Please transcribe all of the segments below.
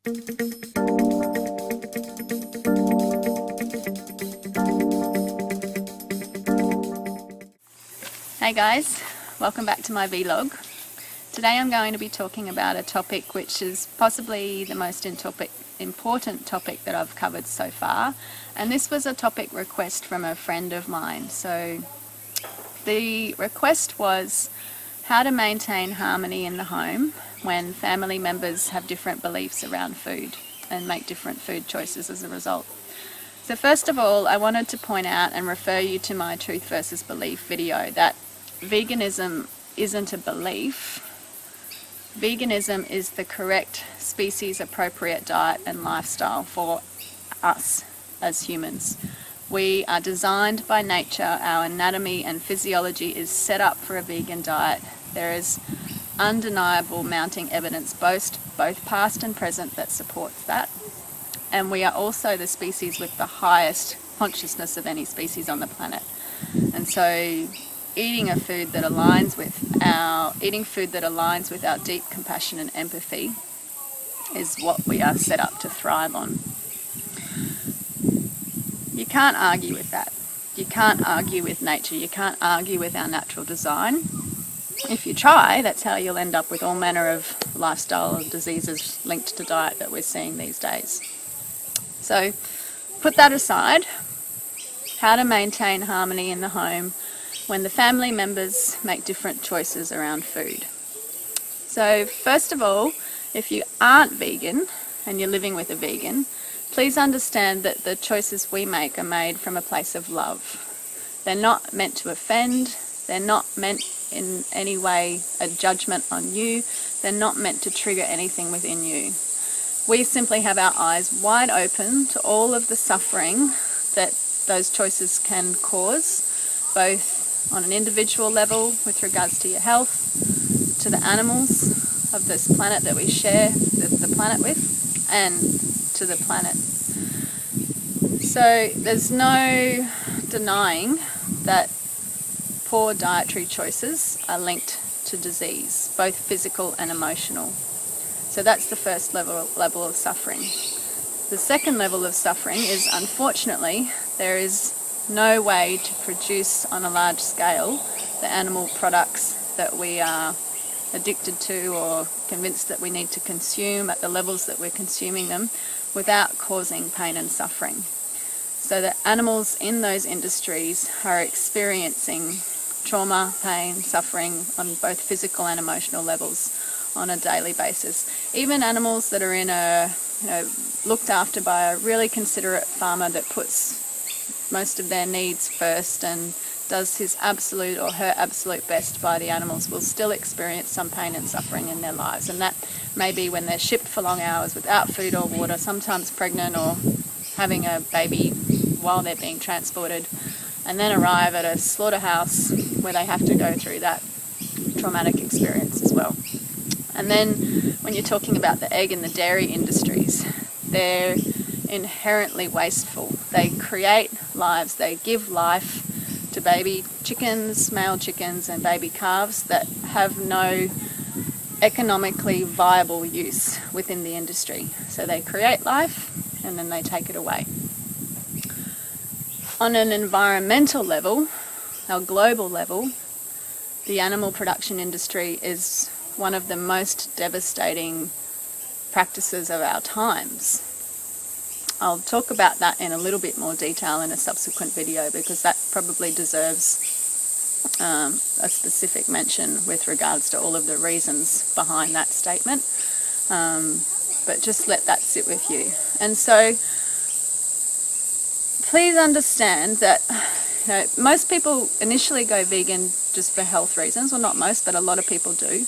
Hey guys, welcome back to my vlog. Today I'm going to be talking about a topic which is possibly the most important topic that I've covered so far, and this was a topic request from a friend of mine. So the request was how to maintain harmony in the home when family members have different beliefs around food and make different food choices as a result. So first of all, I wanted to point out and refer you to my Truth versus Belief video that veganism isn't a belief. Veganism is the correct species-appropriate diet and lifestyle for us as humans. We are designed by nature. Our anatomy and physiology is set up for a vegan diet. There is undeniable mounting evidence, both past and present, that supports that. And we are also the species with the highest consciousness of any species on the planet. And so eating food that aligns with our deep compassion and empathy is what we are set up to thrive on. You can't argue with that. You can't argue with nature. You can't argue with our natural design. If you try, that's how you'll end up with all manner of lifestyle diseases linked to diet that we're seeing these days. So put that aside. How to maintain harmony in the home when the family members make different choices around food. So first of all, if you aren't vegan and you're living with a vegan, please understand that the choices we make are made from a place of love. They're not meant to offend. They're not meant in any way a judgment on you. They're not meant to trigger anything within you. We simply have our eyes wide open to all of the suffering that those choices can cause, both on an individual level with regards to your health, to the animals of this planet that we share the planet with, and to the planet. So there's no denying that poor dietary choices are linked to disease, both physical and emotional. So that's the first level of suffering. The second level of suffering is, unfortunately, there is no way to produce on a large scale the animal products that we are addicted to or convinced that we need to consume at the levels that we're consuming them without causing pain and suffering. So the animals in those industries are experiencing trauma, pain, suffering on both physical and emotional levels on a daily basis. Even animals that are looked after by a really considerate farmer that puts most of their needs first and does his absolute or her absolute best by the animals will still experience some pain and suffering in their lives. And that may be when they're shipped for long hours without food or water, sometimes pregnant or having a baby while they're being transported, and then arrive at a slaughterhouse where they have to go through that traumatic experience as well. And then when you're talking about the egg and the dairy industries, they're inherently wasteful. They create lives, they give life to baby chickens, male chickens and baby calves that have no economically viable use within the industry. So they create life and then they take it away. On an environmental level, our global level, the animal production industry is one of the most devastating practices of our times. I'll talk about that in a little bit more detail in a subsequent video because that probably deserves a specific mention with regards to all of the reasons behind that statement. But just let that sit with you. And so please understand that most people initially go vegan just for health reasons. Well, not most, but a lot of people do.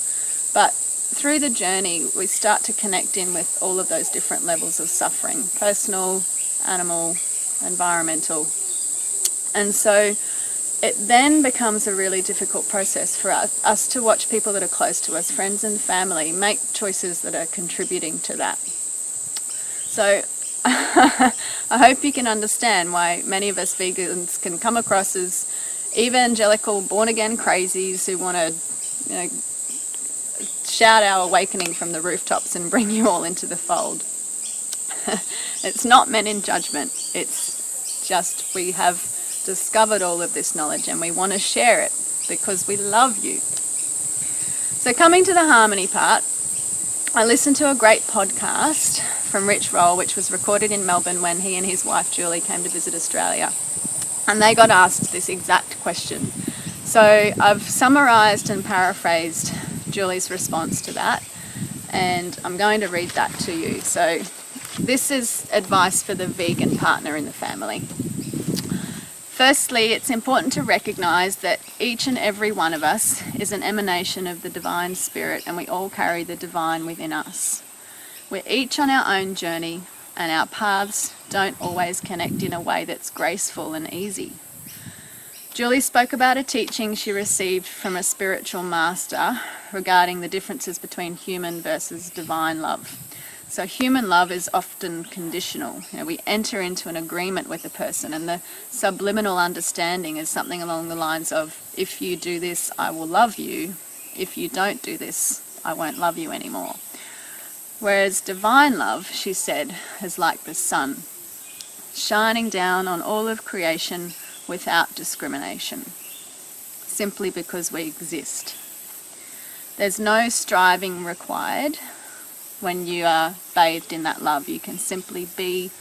But through the journey, we start to connect in with all of those different levels of suffering, personal, animal, environmental. And so it then becomes a really difficult process for us to watch people that are close to us, friends and family, make choices that are contributing to that. So I hope you can understand why many of us vegans can come across as evangelical, born-again crazies who want to, shout our awakening from the rooftops and bring you all into the fold. It's not meant in judgment. It's just we have discovered all of this knowledge and we want to share it because we love you. So coming to the harmony part, I listened to a great podcast from Rich Roll, which was recorded in Melbourne when he and his wife Julie came to visit Australia. And they got asked this exact question. So I've summarised and paraphrased Julie's response to that, and I'm going to read that to you. So this is advice for the vegan partner in the family. Firstly, it's important to recognise that each and every one of us is an emanation of the Divine Spirit, and we all carry the Divine within us. We're each on our own journey, and our paths don't always connect in a way that's graceful and easy. Julie spoke about a teaching she received from a spiritual master regarding the differences between human versus divine love. So human love is often conditional. We enter into an agreement with a person, and the subliminal understanding is something along the lines of, if you do this, I will love you. If you don't do this, I won't love you anymore. Whereas divine love, she said, is like the sun, shining down on all of creation without discrimination, simply because we exist. There's no striving required. When you are bathed in that love, you can simply be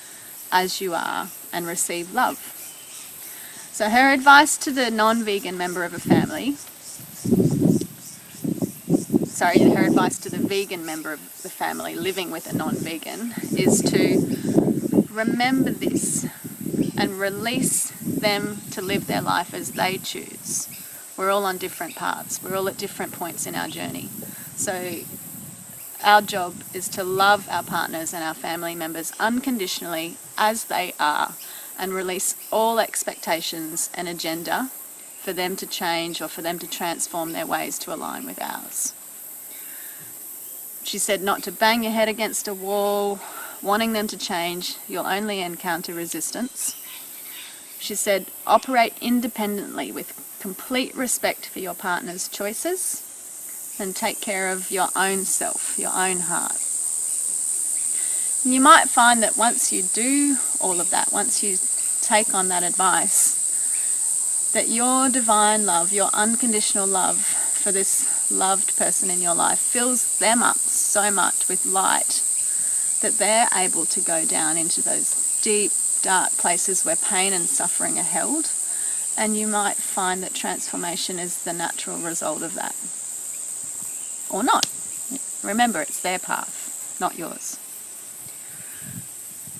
as you are and receive love. So her advice to the non-vegan member of a family, her advice to the vegan member of the family living with a non-vegan is to remember this and release them to live their life as they choose. We're all on different paths. We're all at different points in our journey. So our job is to love our partners and our family members unconditionally as they are, and release all expectations and agenda for them to change or for them to transform their ways to align with ours. She said not to bang your head against a wall, wanting them to change. You'll only encounter resistance. She said operate independently with complete respect for your partner's choices, and take care of your own self, your own heart. And you might find that once you do all of that, once you take on that advice, that your divine love, your unconditional love for this loved person in your life fills them up so much with light that they're able to go down into those deep, dark places where pain and suffering are held, and you might find that transformation is the natural result of that. Or not. Remember, it's their path, not yours.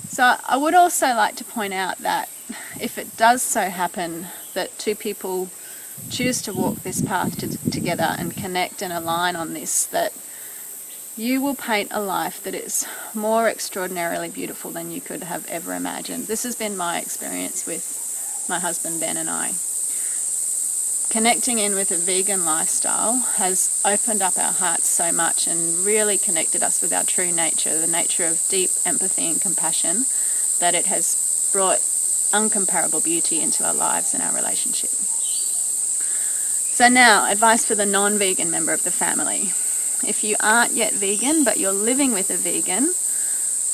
So I would also like to point out that if it does so happen that two people choose to walk this path together and connect and align on this, that you will paint a life that is more extraordinarily beautiful than you could have ever imagined. This has been my experience with my husband Ben and I. Connecting in with a vegan lifestyle has opened up our hearts so much and really connected us with our true nature, the nature of deep empathy and compassion, that it has brought uncomparable beauty into our lives and our relationship. So now, advice for the non-vegan member of the family. If you aren't yet vegan, but you're living with a vegan,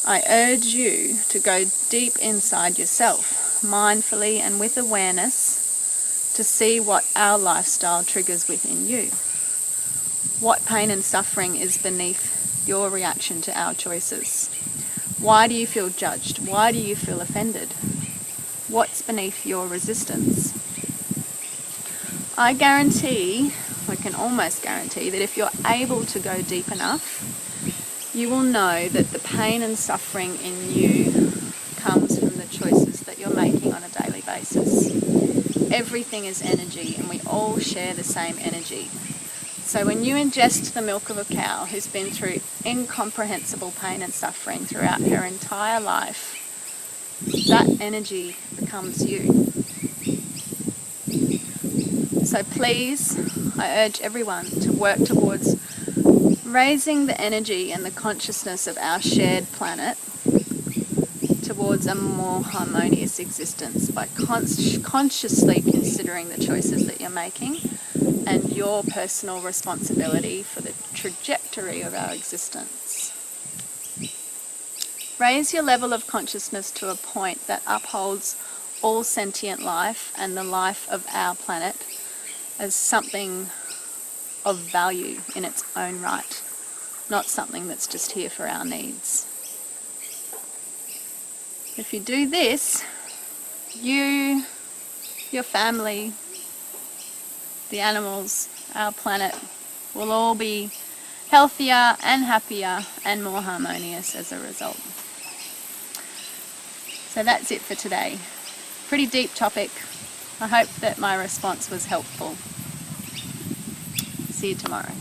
I urge you to go deep inside yourself, mindfully and with awareness, to see what our lifestyle triggers within you. What pain and suffering is beneath your reaction to our choices? Why do you feel judged? Why do you feel offended? What's beneath your resistance? I can almost guarantee that if you're able to go deep enough, you will know that the pain and suffering in you comes from the choices that you're making on a daily basis. Everything is energy, and we all share the same energy. So when you ingest the milk of a cow who's been through incomprehensible pain and suffering throughout her entire life, that energy becomes you. So please, I urge everyone to work towards raising the energy and the consciousness of our shared planet towards a more harmonious existence by consciously considering the choices that you're making and your personal responsibility for the trajectory of our existence. Raise your level of consciousness to a point that upholds all sentient life and the life of our planet as something of value in its own right, not something that's just here for our needs. If you do this, you, your family, the animals, our planet will all be healthier and happier and more harmonious as a result. So that's it for today. Pretty deep topic. I hope that my response was helpful. See you tomorrow.